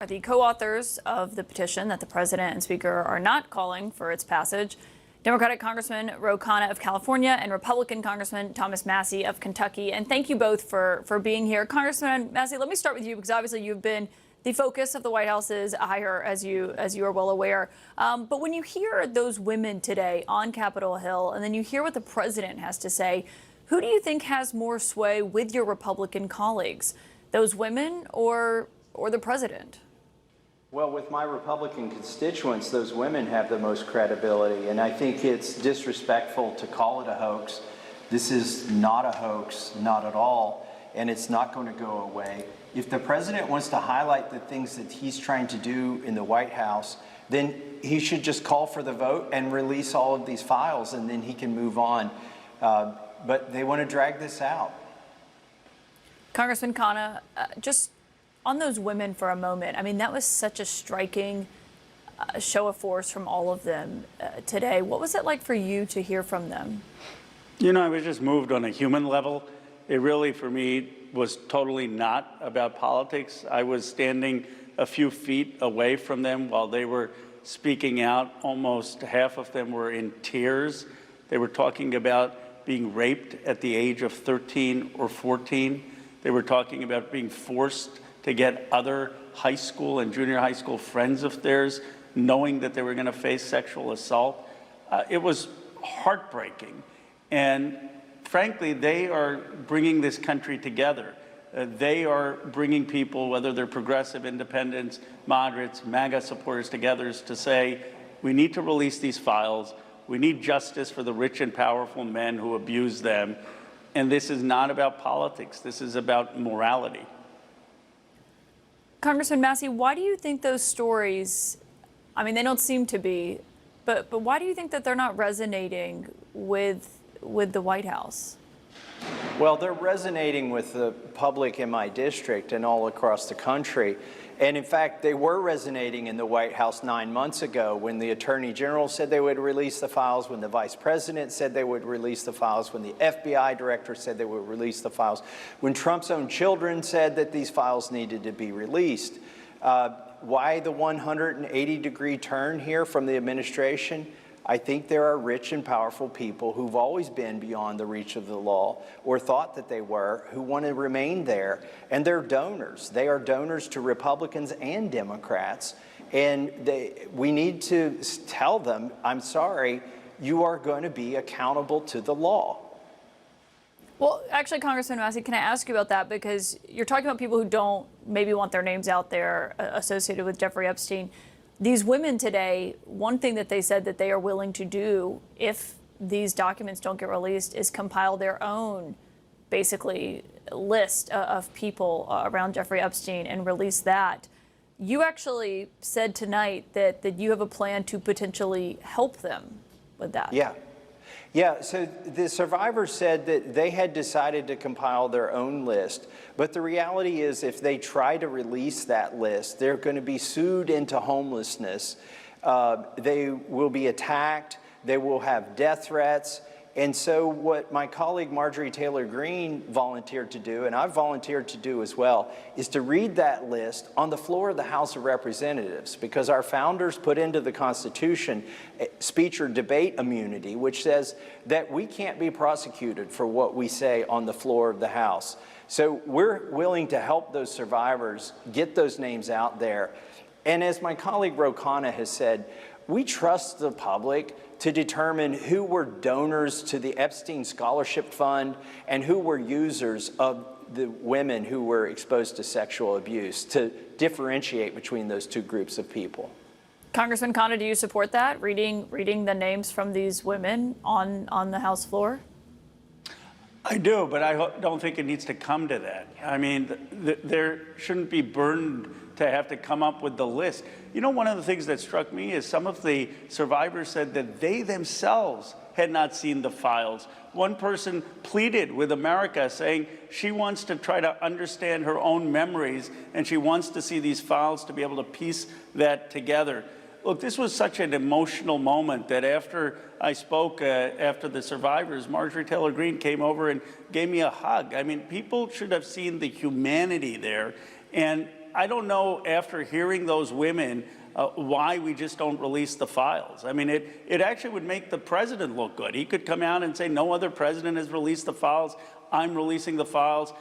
are the co-authors of the petition that the president and speaker are not calling for its passage. Democratic Congressman Ro Khanna of California and Republican Congressman Thomas Massie of Kentucky. And thank you both for being here. Congressman Massie, let me start with you, because obviously you've been the focus of the White House's hire, as you are well aware. But when you hear those women today on Capitol Hill, and then you hear what the president has to say, who do you think has more sway with your Republican colleagues? Those women or the president? Well, with my Republican constituents, those women have the most credibility, and I think it's disrespectful to call it a hoax. This is not a hoax, not at all, and it's not going to go away. If the president wants to highlight the things that he's trying to do in the White House, then he should just call for the vote and release all of these files, and then he can move on. But they want to drag this out. Congressman Khanna, just on those women for a moment, I mean, that was such a striking show of force from all of them today. What was it like for you to hear from them? You know, I was just moved on a human level. It really, for me, was totally not about politics. I was standing a few feet away from them while they were speaking out. Almost half of them were in tears. They were talking about being raped at the age of 13 or 14. They were talking about being forced to get other high school and junior high school friends of theirs, knowing that they were going to face sexual assault. It was heartbreaking. And frankly, they are bringing this country together. They are bringing people, whether they're progressive, independents, moderates, MAGA supporters, together to say, we need to release these files. We need justice for the rich and powerful men who abuse them. And this is not about politics. This is about morality. Congressman Massie, why do you think those stories, I mean, they don't seem to be, but why do you think that they're not resonating with the White House? Well, they're resonating with the public in my district and all across the country. And in fact, they were resonating in the White House 9 months ago when the Attorney General said they would release the files, when the Vice President said they would release the files, when the FBI Director said they would release the files, when Trump's own children said that these files needed to be released. Why the 180-degree turn here from the administration? I think there are rich and powerful people who've always been beyond the reach of the law, or thought that they were, who want to remain there. And they're donors. They are donors to Republicans and Democrats. And we need to tell them, I'm sorry, you are going to be accountable to the law. Well, actually, Congressman Massie, can I ask you about that? Because you're talking about people who don't maybe want their names out there associated with Jeffrey Epstein. These women today, one thing that they said that they are willing to do if these documents don't get released is compile their own, basically, list of people around Jeffrey Epstein and release that. You actually said tonight that you have a plan to potentially help them with that. Yeah, so the survivors said that they had decided to compile their own list, but the reality is if they try to release that list, they're going to be sued into homelessness. They will be attacked. They will have death threats. And so what my colleague Marjorie Taylor Greene volunteered to do, and I've volunteered to do as well, is to read that list on the floor of the House of Representatives, because our founders put into the Constitution speech or debate immunity, which says that we can't be prosecuted for what we say on the floor of the House. So we're willing to help those survivors get those names out there. And as my colleague Ro Khanna has said, we trust the public to determine who were donors to the Epstein Scholarship Fund and who were users of the women who were exposed to sexual abuse, to differentiate between those two groups of people. Congressman Khanna, do you support that, reading the names from these women on the House floor? I do, but I don't think it needs to come to that. I mean, there shouldn't be burdened to have to come up with the list. You know, one of the things that struck me is some of the survivors said that they themselves had not seen the files. One person pleaded with America, saying she wants to try to understand her own memories, and she wants to see these files to be able to piece that together. Look, this was such an emotional moment that after I spoke, after the survivors, Marjorie Taylor Greene came over and gave me a hug. I mean, people should have seen the humanity there. And I don't know, after hearing those women, why we just don't release the files. I mean, it actually would make the president look good. He could come out and say, no other president has released the files. I'm releasing the files.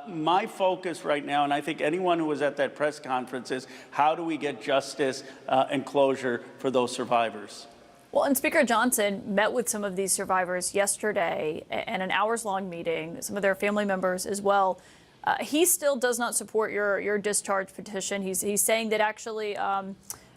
My focus right now, and I think anyone who was at that press conference, is how do we get justice and closure for those survivors? Well, and Speaker Johnson met with some of these survivors yesterday in an hours-long meeting, some of their family members as well. He still does not support your discharge petition. He's saying that actually,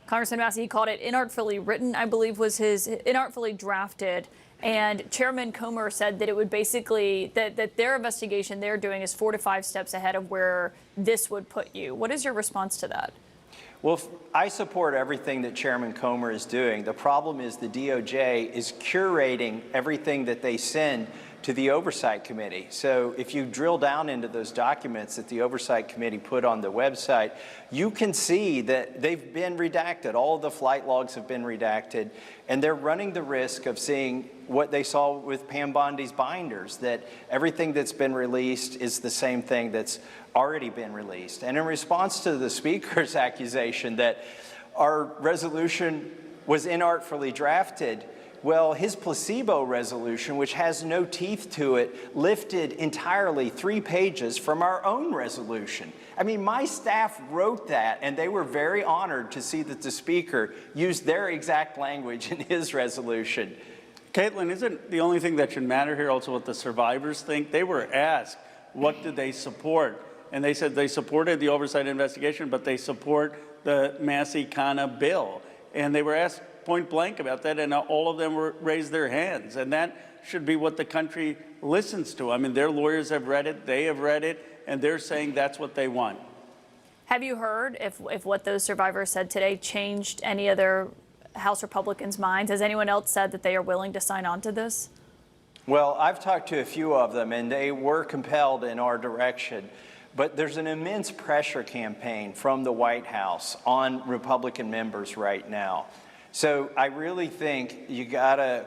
Congressman Massey, he called it inartfully written, I believe was his, inartfully drafted. And Chairman Comer said that it would basically, that their investigation they're doing is 4 to 5 steps ahead of where this would put you. What is your response to that? Well, I support everything that Chairman Comer is doing. The problem is the DOJ is curating everything that they send to the Oversight Committee. So if you drill down into those documents that the Oversight Committee put on the website, you can see that they've been redacted. All of the flight logs have been redacted, and they're running the risk of seeing what they saw with Pam Bondi's binders, that everything that's been released is the same thing that's already been released. And in response to the Speaker's accusation that our resolution was inartfully drafted, well, his placebo resolution, which has no teeth to it, lifted entirely 3 pages from our own resolution. I mean, my staff wrote that, and they were very honored to see that the Speaker used their exact language in his resolution. Caitlin, isn't the only thing that should matter here also what the survivors think? They were asked, what did they support? And they said they supported the oversight investigation, but they support the Massey-Khanna bill. And they were asked point blank about that, and all of them raised their hands. And that should be what the country listens to. I mean, their lawyers have read it, they have read it, and they're saying that's what they want. Have you heard if what those survivors said today changed any other House Republicans' minds? Has anyone else said that they are willing to sign on to this? Well, I've talked to a few of them, and they were compelled in our direction. But there's an immense pressure campaign from the White House on Republican members right now. So I really think you gotta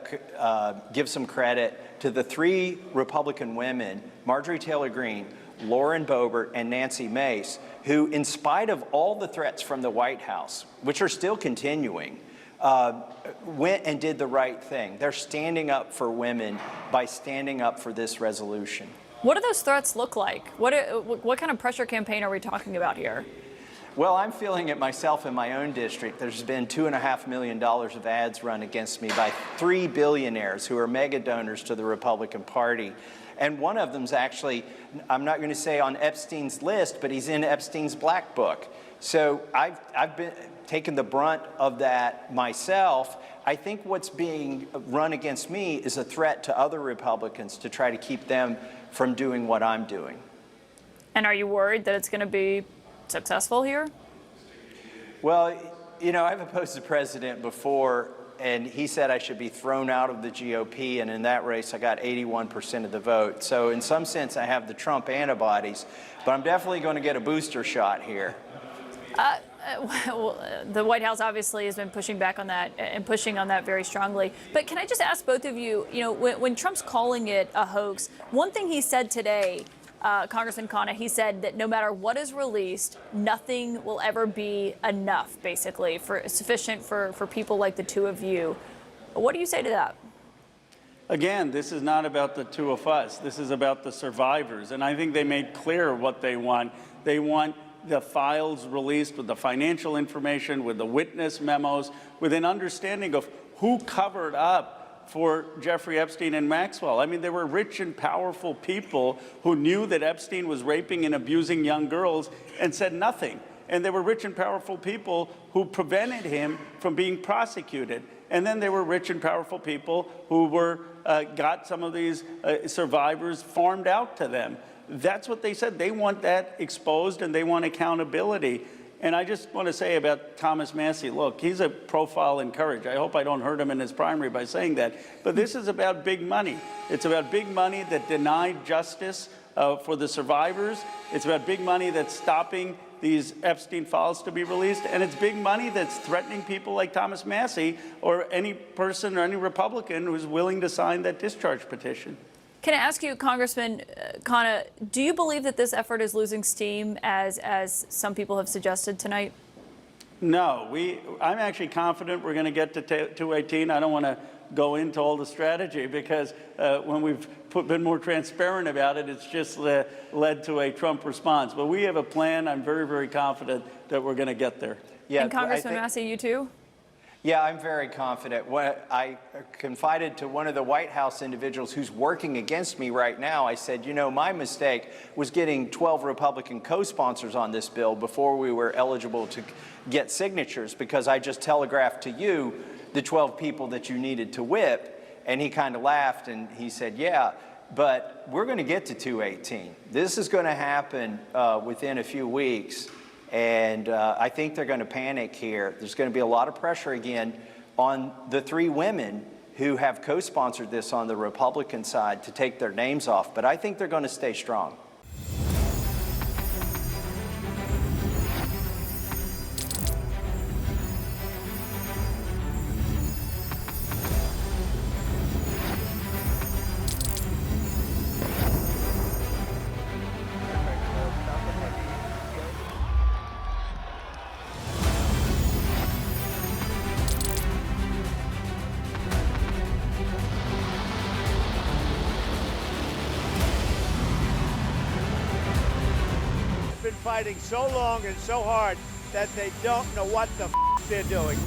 give some credit to the 3 Republican women, Marjorie Taylor Greene, Lauren Boebert, and Nancy Mace, who, in spite of all the threats from the White House, which are still continuing, went and did the right thing. They're standing up for women by standing up for this resolution. What do those threats look like? What kind of pressure campaign are we talking about here? Well, I'm feeling it myself in my own district. There's been $2.5 million of ads run against me by 3 billionaires who are mega donors to the Republican Party. And one of them's actually, I'm not going to say on Epstein's list, but he's in Epstein's black book. So I've been taking the brunt of that myself. I think what's being run against me is a threat to other Republicans to try to keep them from doing what I'm doing. And are you worried that it's going to be successful here? Well, you know, I've opposed the president before, and he said I should be thrown out of the GOP, and in that race I got 81% of the vote. So in some sense I have the Trump antibodies, but I'm definitely going to get a booster shot here. Well, the White House obviously has been pushing back on that and pushing on that very strongly. But can I just ask both of you, when Trump's calling it a hoax, one thing he said today, Congressman Khanna, he said that no matter what is released, nothing will ever be enough, basically, sufficient for people like the 2 of you. What do you say to that? Again, this is not about the 2 of us. This is about the survivors. And I think they made clear what they want. They want the files released with the financial information, with the witness memos, with an understanding of who covered up for Jeffrey Epstein and Maxwell. I mean, there were rich and powerful people who knew that Epstein was raping and abusing young girls and said nothing. And there were rich and powerful people who prevented him from being prosecuted. And then there were rich and powerful people who got some of these survivors farmed out to them. That's what they said. They want that exposed and they want accountability. And I just want to say about Thomas Massey, look, he's a profile in courage. I hope I don't hurt him in his primary by saying that. But this is about big money. It's about big money that denied justice for the survivors. It's about big money that's stopping these Epstein files to be released. And it's big money that's threatening people like Thomas Massey or any person or any Republican who's willing to sign that discharge petition. Can I ask you, Congressman Khanna, do you believe that this effort is losing steam, as some people have suggested tonight? No, I'm actually confident we're going to get to 218. I don't want to go into all the strategy because when we've been more transparent about it, it's just led to a Trump response. But we have a plan. I'm very, very confident that we're going to get there. Yeah, and Congressman Massey, you too? Yeah, I'm very confident. I confided to one of the White House individuals who's working against me right now. I said, you know, my mistake was getting 12 Republican co-sponsors on this bill before we were eligible to get signatures, because I just telegraphed to you the 12 people that you needed to whip. And he kind of laughed and he said, yeah, but we're going to get to 218. This is going to happen within a few weeks. And I think they're going to panic here. There's going to be a lot of pressure again on the 3 women who have co-sponsored this on the Republican side to take their names off. But I think they're going to stay strong. Been fighting so long and so hard that they don't know what the they're doing.